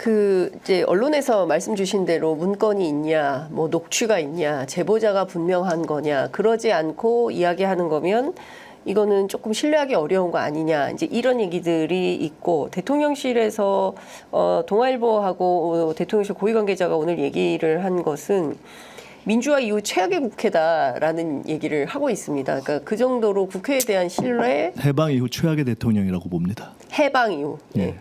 이제 언론에서 말씀 주신 대로 문건이 있냐, 뭐 녹취가 있냐, 제보자가 분명한 거냐, 그러지 않고 이야기하는 거면 이거는 조금 신뢰하기 어려운 거 아니냐, 이제 이런 얘기들이 있고, 대통령실에서 동아일보하고 대통령실 고위 관계자가 오늘 얘기를 한 것은 민주화 이후 최악의 국회다라는 얘기를 하고 있습니다. 그러니까 그 정도로 국회에 대한 신뢰. 해방 이후 최악의 대통령이라고 봅니다. 해방 이후. 네.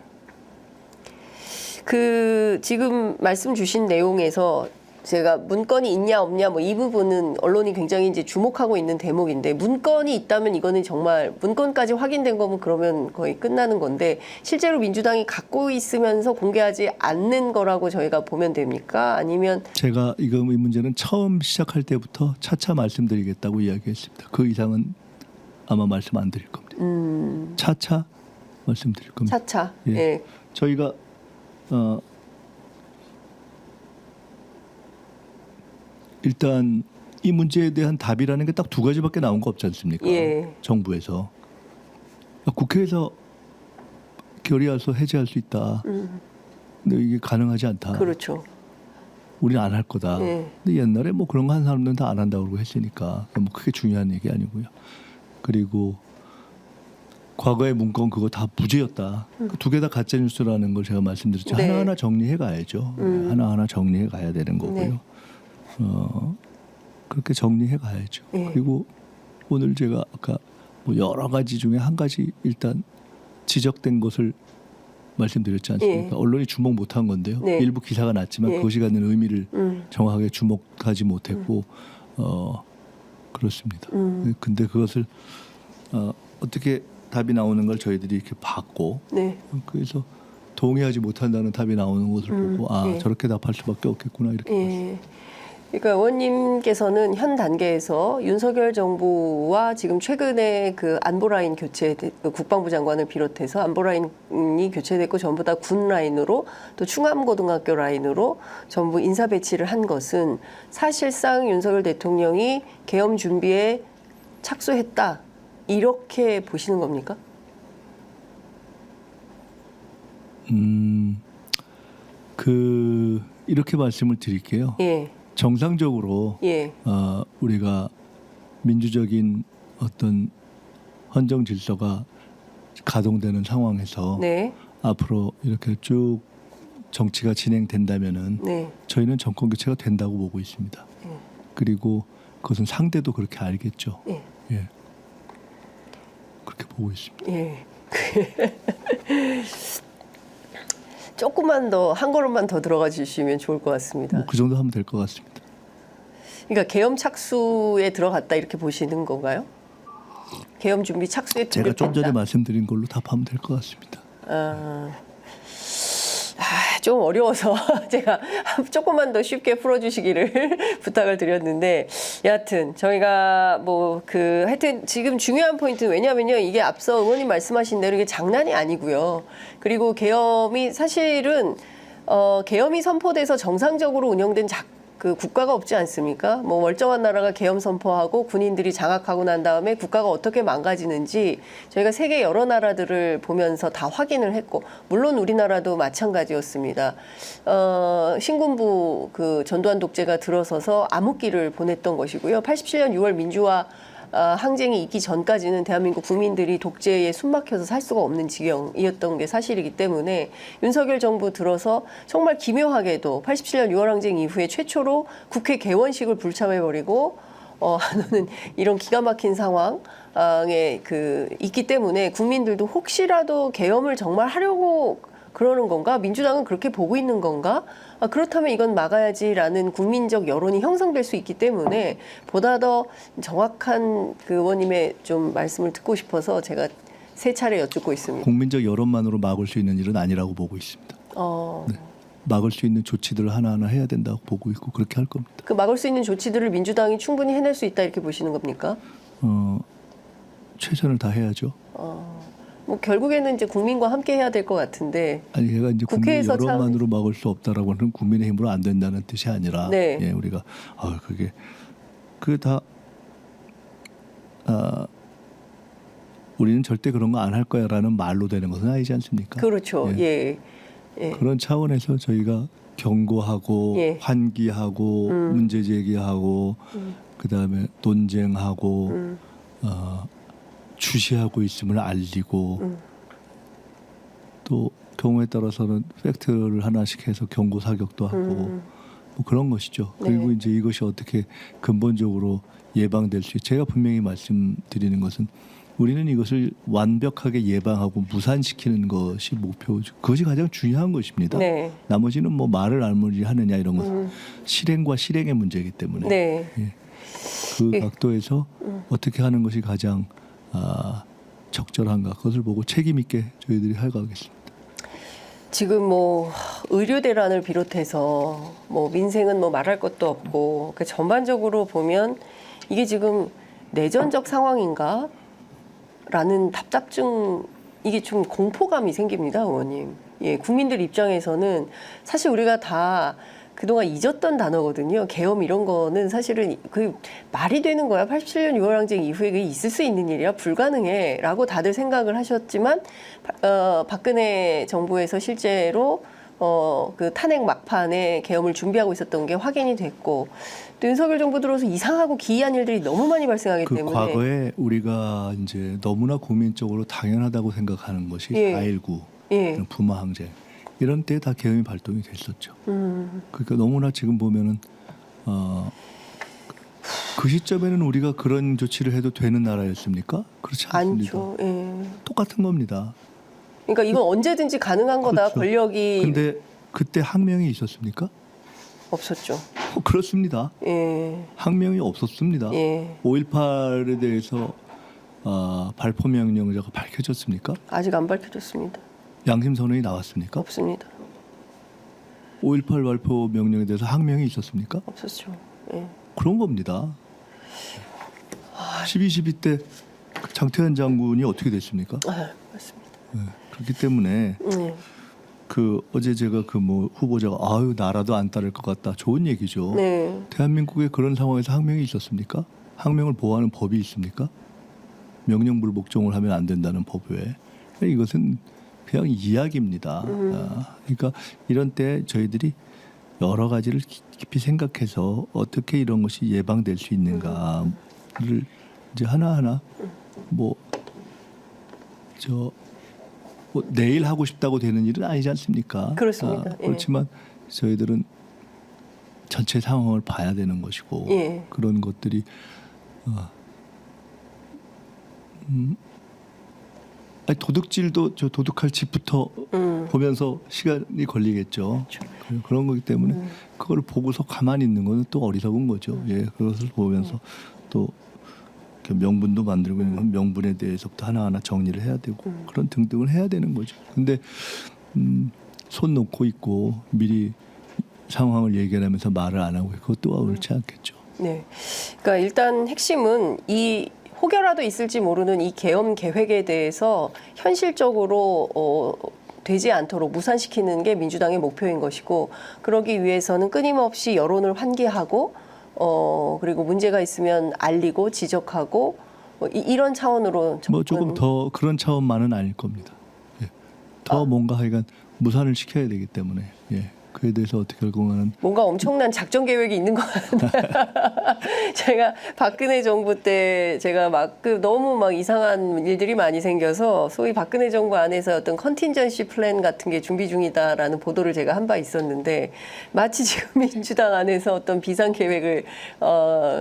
지금 말씀 주신 내용에서 제가 문건이 있냐 없냐 뭐 이 부분은 언론이 굉장히 이제 주목하고 있는 대목인데, 문건이 있다면 이거는 정말 문건까지 확인된 거면 그러면 거의 끝나는 건데, 실제로 민주당이 갖고 있으면서 공개하지 않는 거라고 저희가 보면 됩니까? 아니면 제가 이 문제는 처음 시작할 때부터 차차 말씀드리겠다고 이야기했습니다. 그 이상은 아마 말씀 안 드릴 겁니다. 차차 말씀드릴 겁니다. 차차. 예. 예. 저희가 일단 이 문제에 대한 답이라는 게 딱 두 가지밖에 나온 거 없지 않습니까? 예. 정부에서. 국회에서 결의해서 해제할 수 있다. 근데 이게 가능하지 않다. 그렇죠. 우리는 안 할 거다. 예. 근데 옛날에 뭐 그런 거 한 사람들은 다 안 한다고 그러고 했으니까 뭐 크게 중요한 얘기 아니고요. 그리고 과거의 문건 그거 다 무죄였다. 그 두 개 다 가짜 뉴스라는 걸 제가 말씀드렸죠. 네. 하나하나 정리해 가야죠. 하나하나 정리해 가야 되는 거고요. 네. 그렇게 정리해 가야죠. 네. 그리고 오늘 제가 아까 뭐 여러 가지 중에 한 가지 일단 지적된 것을 말씀드렸지 않습니까? 네. 언론이 주목 못한 건데요. 네. 일부 기사가 났지만 네. 그것이 갖는 의미를 정확하게 주목하지 못했고 그렇습니다. 근데 그것을 어떻게 답이 나오는 걸 저희들이 이렇게 봤고, 네. 그래서 동의하지 못한다는 답이 나오는 것을 보고 네. 저렇게 답할 수밖에 없겠구나 이렇게 봤습니다. 예. 그러니까 의원님께서는 현 단계에서 윤석열 정부와 지금 최근에 그 안보라인 교체, 국방부 장관을 비롯해서 안보라인이 교체됐고 전부 다 군 라인으로 또 충암고등학교 라인으로 전부 인사 배치를 한 것은 사실상 윤석열 대통령이 계엄 준비에 착수했다, 이렇게 보시는 겁니까? 이렇게 말씀을 드릴게요. 예. 정상적으로 예. 우리가 민주적인 어떤 헌정 질서가 가동되는 상황에서 네. 앞으로 이렇게 쭉 정치가 진행된다면은 네. 저희는 정권 교체가 된다고 보고 있습니다. 그리고 그것은 상대도 그렇게 알겠죠. 예. 예. 그렇게 보고 있습니다. 예. 조금만 더, 한 걸음만 더 들어가 주시면 좋을 것 같습니다. 뭐 그 정도 하면 될 것 같습니다. 그러니까 계엄 착수에 들어갔다 이렇게 보시는 건가요? 계엄 준비 착수에 제가 좀 전에 들어갔다. 말씀드린 걸로 답하면 될 것 같습니다. 좀 어려워서 제가 조금만 더 쉽게 풀어주시기를 부탁을 드렸는데, 여하튼 저희가 하여튼 지금 중요한 포인트는, 왜냐하면요, 이게 앞서 의원님 말씀하신 대로 이게 장난이 아니고요. 그리고 계엄이 사실은 계엄이 선포돼서 정상적으로 운영된 그 국가가 없지 않습니까? 뭐 멀쩡한 나라가 계엄 선포하고 군인들이 장악하고 난 다음에 국가가 어떻게 망가지는지 저희가 세계 여러 나라들을 보면서 다 확인을 했고, 물론 우리나라도 마찬가지였습니다. 신군부 그 전두환 독재가 들어서서 암흑기를 보냈던 것이고요. 87년 6월 민주화 항쟁이 있기 전까지는 대한민국 국민들이 독재에 숨막혀서 살 수가 없는 지경이었던 게 사실이기 때문에, 윤석열 정부 들어서 정말 기묘하게도 87년 6월 항쟁 이후에 최초로 국회 개원식을 불참해버리고 하는 이런 기가 막힌 상황에 있기 때문에, 국민들도 혹시라도 계엄을 정말 하려고 그러는 건가? 민주당은 그렇게 보고 있는 건가? 그렇다면 이건 막아야지라는 국민적 여론이 형성될 수 있기 때문에, 보다 더 정확한 그 의원님의 좀 말씀을 듣고 싶어서 제가 세 차례 여쭙고 있습니다. 국민적 여론만으로 막을 수 있는 일은 아니라고 보고 있습니다. 네. 막을 수 있는 조치들을 하나하나 해야 된다고 보고 있고 그렇게 할 겁니다. 그 막을 수 있는 조치들을 민주당이 충분히 해낼 수 있다 이렇게 보시는 겁니까? 최선을 다해야죠. 뭐 결국에는 이제 국민과 함께 해야 될 것 같은데. 아니, 제가 이제 국민 국회에서 여론만으로 막을 수 없다라고 하는 국민의 힘으로 안 된다는 뜻이 아니라, 네. 예, 우리가 그게 다 우리는 절대 그런 거 안 할 거야라는 말로 되는 것은 아니지 않습니까? 그렇죠. 예. 예. 그런 차원에서 저희가 경고하고 예. 환기하고 문제 제기하고 그다음에 논쟁하고 주시하고 있음을 알리고 또 경우에 따라서는 팩트를 하나씩 해서 경고 사격도 하고 뭐 그런 것이죠. 그리고 네. 이제 이것이 어떻게 근본적으로 예방될 수 제가 분명히 말씀드리는 것은 우리는 이것을 완벽하게 예방하고 무산시키는 것이 목표죠. 그것이 가장 중요한 것입니다. 네. 나머지는 뭐 말을 알무리 하느냐 이런 것은 실행과 실행의 문제이기 때문에 네. 예. 그 예. 각도에서 어떻게 하는 것이 가장 적절한가 그것을 보고 책임 있게 저희들이 해가겠습니다. 지금 뭐 의료 대란을 비롯해서 뭐 민생은 뭐 말할 것도 없고 그 전반적으로 보면 이게 지금 내전적 상황인가? 라는 답답증 이게 좀 공포감이 생깁니다, 의원님. 예, 국민들 입장에서는 사실 우리가 다 그동안 잊었던 단어거든요. 계엄 이런 거는 사실은 그 말이 되는 거야. 87년 6월 항쟁 이후에 그게 있을 수 있는 일이야. 불가능해라고 다들 생각을 하셨지만 박근혜 정부에서 실제로 그 탄핵 막판에 계엄을 준비하고 있었던 게 확인이 됐고 또 윤석열 정부 들어서 이상하고 기이한 일들이 너무 많이 발생하기 그 때문에 과거에 우리가 이제 너무나 국민적으로 당연하다고 생각하는 것이 예. 4.19 예. 부마 항쟁 이런 때 다 계엄이 발동이 됐었죠. 그러니까 너무나 지금 보면은 그 시점에는 우리가 그런 조치를 해도 되는 나라였습니까? 그렇지 않습니다. 않죠. 예. 똑같은 겁니다. 그러니까 이건 언제든지 가능한 거다. 그렇죠. 권력이 근데 그때 항명이 있었습니까? 없었죠. 그렇습니다. 예. 항명이 없었습니다. 예. 5.18에 대해서 발포 명령자가 밝혀졌습니까? 아직 안 밝혀졌습니다. 양심 선언이 나왔습니까? 없습니다. 5.18 발포 명령에 대해서 항명이 있었습니까? 없었죠. 예. 그런 겁니다. 12.12 때 장태환 장군이 어떻게 됐습니까? 아, 맞습니다. 네, 그렇기 때문에 네. 그 어제 제가 그 뭐 후보자가 아유 나라도 안 따를 것 같다 좋은 얘기죠. 네. 대한민국에 그런 상황에서 항명이 있었습니까? 항명을 보호하는 법이 있습니까? 명령 불복종을 하면 안 된다는 법 외에 이것은 그냥 이야기입니다. 그러니까 이런 때 저희들이 여러 가지를 깊이 생각해서 어떻게 이런 것이 예방될 수 있는가를 이제 하나하나 뭐 내일 하고 싶다고 되는 일은 아니지 않습니까? 그렇습니다. 예. 그렇지만 저희들은 전체 상황을 봐야 되는 것이고 예. 그런 것들이 아니, 도둑질도 저 도둑할 집부터 보면서 시간이 걸리겠죠. 그런 거기 때문에 그걸 보고서 가만히 있는 거는 또 어리석은 거죠. 예, 그것을 보면서 또 이렇게 명분도 만들고 있는 명분에 대해서부터 하나하나 정리를 해야 되고 그런 등등을 해야 되는 거죠. 근데 손 놓고 있고 미리 상황을 얘기하면서 말을 안 하고 그것도 옳지 않겠죠. 네. 그러니까 일단 핵심은 이 혹여라도 있을지 모르는 이 계엄 계획에 대해서 현실적으로 되지 않도록 무산시키는 게 민주당의 목표인 것이고 그러기 위해서는 끊임없이 여론을 환기하고 그리고 문제가 있으면 알리고 지적하고 이런 차원으로 뭐 조금 더 그런 차원만은 아닐 겁니다. 예. 더 뭔가 하여간 무산을 시켜야 되기 때문에 예. 그에 대해서 어떻게 할 건가는 뭔가 엄청난 작전 계획이 있는 것 같아요. 제가 박근혜 정부 때 제가 막 너무 막 이상한 일들이 많이 생겨서 소위 박근혜 정부 안에서 어떤 컨틴전시 플랜 같은 게 준비 중이다라는 보도를 제가 한 바 있었는데 마치 지금 민주당 안에서 어떤 비상 계획을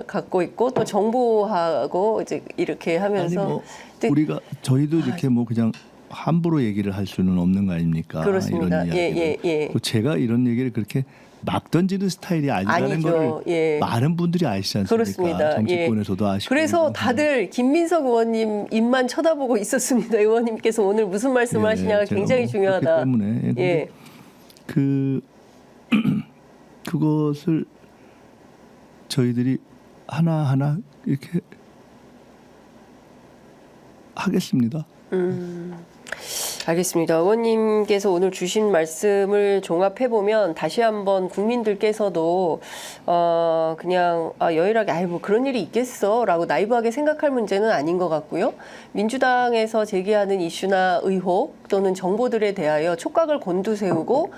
갖고 있고 또 정부하고 이제 이렇게 하면서 아니 뭐 우리가 저희도 이렇게 뭐 그냥 함부로 얘기를 할 수는 없는 거 아닙니까? 그렇습니다. 이런 예. 또 제가 이런 얘기를 그렇게 막 던지는 스타일이 아니라는 아니죠. 걸 예. 많은 분들이 아시지 않습니까? 그렇습니다. 정치권에서도 아시고. 그래서 다들 김민석 의원님 입만 쳐다보고 있었습니다. 의원님께서 오늘 무슨 말씀을 하시냐가 굉장히 중요하다. 그렇기 때문에 예. 그것을 저희들이 하나하나 이렇게 하겠습니다. 알겠습니다. 의원님께서 오늘 주신 말씀을 종합해 보면 다시 한번 국민들께서도 그냥 여일하게 아이 뭐 그런 일이 있겠어라고 나이브하게 생각할 문제는 아닌 것 같고요. 민주당에서 제기하는 이슈나 의혹 또는 정보들에 대하여 촉각을 곤두세우고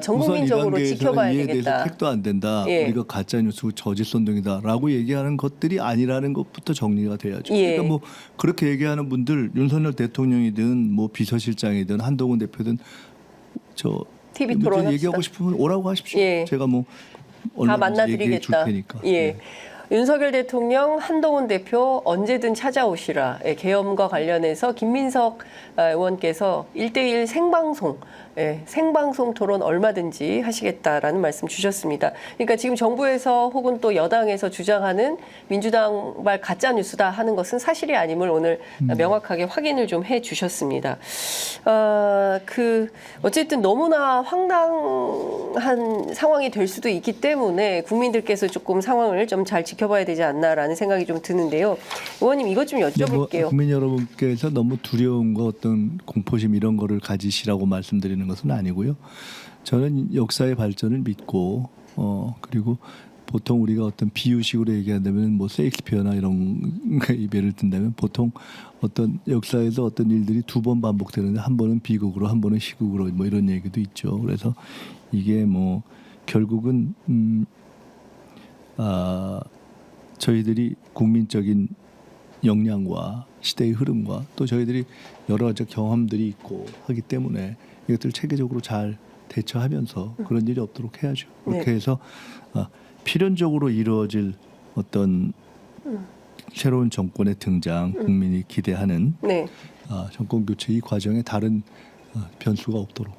전 국민적으로 지켜봐야 이에 대해서 되겠다. 택도 안 된다. 예. 우리가 가짜 뉴스 저질 선동이다라고 얘기하는 것들이 아니라는 것부터 정리가 돼야죠. 예. 그러니까 뭐 그렇게 얘기하는 분들 윤석열 대통령이든 뭐 비서실장이든 한동훈 대표든 TV 문제 토론 얘기하고 합시다. 싶으면 오라고 하십시오. 예. 제가 뭐 다 얼마든지 얘기해 줄 만나드리겠다. 테니까. 예. 예. 윤석열 대통령, 한동훈 대표 언제든 찾아오시라. 예, 계엄과 관련해서 김민석 의원께서 1대1 생방송, 생방송 토론 얼마든지 하시겠다라는 말씀 주셨습니다. 그러니까 지금 정부에서 혹은 또 여당에서 주장하는 민주당발 가짜 뉴스다 하는 것은 사실이 아님을 오늘 명확하게 확인을 좀 해주셨습니다. 어쨌든 너무나 황당한 상황이 될 수도 있기 때문에 국민들께서 조금 상황을 좀 잘 지켜봐야 되지 않나라는 생각이 좀 드는데요. 의원님 이것 좀 여쭤볼게요. 뭐 국민 여러분께서 너무 두려움과 어떤 공포심 이런 거를 가지시라고 말씀드리는 것은 아니고요. 저는 역사의 발전을 믿고 그리고 보통 우리가 어떤 비유식으로 얘기한다면 뭐 세익스피어나 이런 예를 든다면 보통 어떤 역사에서 어떤 일들이 두 번 반복되는데 한 번은 비극으로 한 번은 희극으로 뭐 이런 얘기도 있죠. 그래서 이게 뭐 결국은 저희들이 국민적인 역량과 시대의 흐름과 또 저희들이 여러 가지 경험들이 있고 하기 때문에 이것들 체계적으로 잘 대처하면서 그런 일이 없도록 해야죠. 그렇게 해서 필연적으로 이루어질 어떤 새로운 정권의 등장, 국민이 기대하는 네. 정권 교체 이 과정에 다른 변수가 없도록